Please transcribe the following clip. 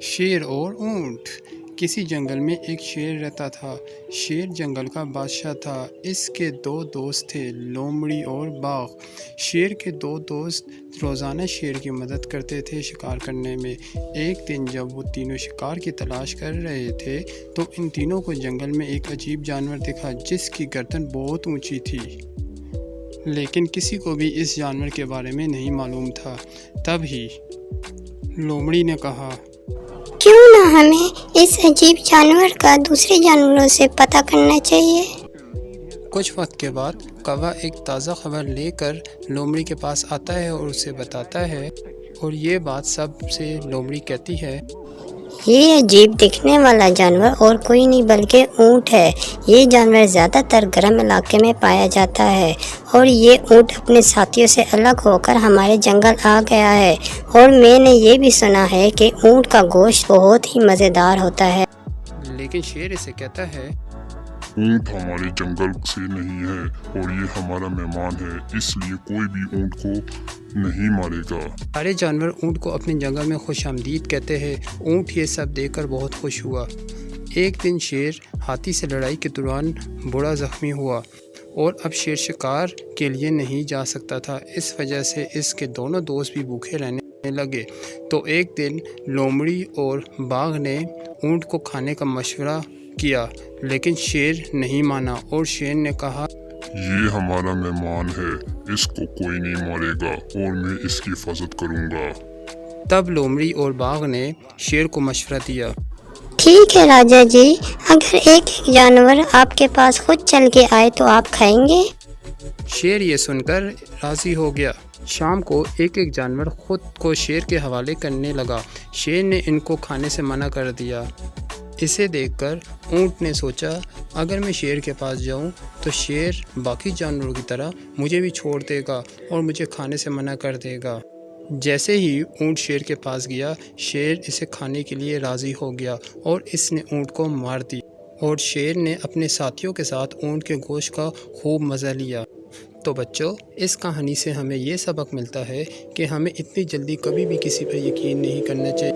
शेर और ऊंट। किसी जंगल में एक शेर रहता था। शेर जंगल का बादशाह था। इसके दो दोस्त थे, लोमड़ी और बाघ। शेर के दो दोस्त रोज़ाना शेर की मदद करते थे शिकार करने में। एक दिन जब वो तीनों शिकार की तलाश कर रहे थे तो इन तीनों को जंगल में एक अजीब जानवर दिखा जिसकी गर्दन बहुत ऊंची थी, लेकिन किसी को भी इस जानवर के बारे में नहीं मालूम था। तभी लोमड़ी ने कहा, क्यों ना हमें इस अजीब जानवर का दूसरे जानवरों से पता करना चाहिए। कुछ वक्त के बाद कौवा एक ताज़ा खबर लेकर लोमड़ी के पास आता है और उसे बताता है, और ये बात सबसे लोमड़ी कहती है, ये अजीब दिखने वाला जानवर और कोई नहीं बल्कि ऊँट है। ये जानवर ज़्यादातर गर्म इलाके में पाया जाता है और ये ऊँट अपने साथियों से अलग होकर हमारे जंगल आ गया है। और मैंने ये भी सुना है कि ऊँट का गोश्त बहुत ही मज़ेदार होता है। लेकिन शेर इसे कहता है, ऊँट हमारे जंगल से नहीं है और ये हमारा मेहमान है, इसलिए कोई भी ऊँट को नहीं मारेगा। सारे जानवर ऊँट को अपनी जगह में खुशामदीद कहते हैं। ऊँट ये सब देखकर बहुत खुश हुआ। एक दिन शेर हाथी से लड़ाई के दौरान बुरा जख्मी हुआ और अब शेर शिकार के लिए नहीं जा सकता था। इस वजह से इसके दोनों दोस्त भी भूखे रहने लगे। तो एक दिन लोमड़ी और बाघ ने ऊँट को खाने का मशवरा किया, लेकिन शेर नहीं माना और शेर ने कहा, ये हमारा मेहमान है, इसको कोई नहीं मारेगा और मैं इसकी हिफाजत करूँगा। तब लोमड़ी और बाघ ने शेर को मशवरा दिया, ठीक है राजा जी, अगर एक एक जानवर आपके पास खुद चल के आए तो आप खाएंगे। शेर ये सुनकर राज़ी हो गया। शाम को एक एक जानवर खुद को शेर के हवाले करने लगा। शेर ने इनको खाने से मना कर दिया। इसे देखकर ऊँट ने सोचा, अगर मैं शेर के पास जाऊं तो शेर बाकी जानवरों की तरह मुझे भी छोड़ देगा और मुझे खाने से मना कर देगा। जैसे ही ऊँट शेर के पास गया, शेर इसे खाने के लिए राज़ी हो गया और इसने ऊँट को मार दी और शेर ने अपने साथियों के साथ ऊँट के गोश्त का खूब मज़ा लिया। तो बच्चों, इस कहानी से हमें ये सबक मिलता है कि हमें इतनी जल्दी कभी भी किसी पर यकीन नहीं करना चाहिए।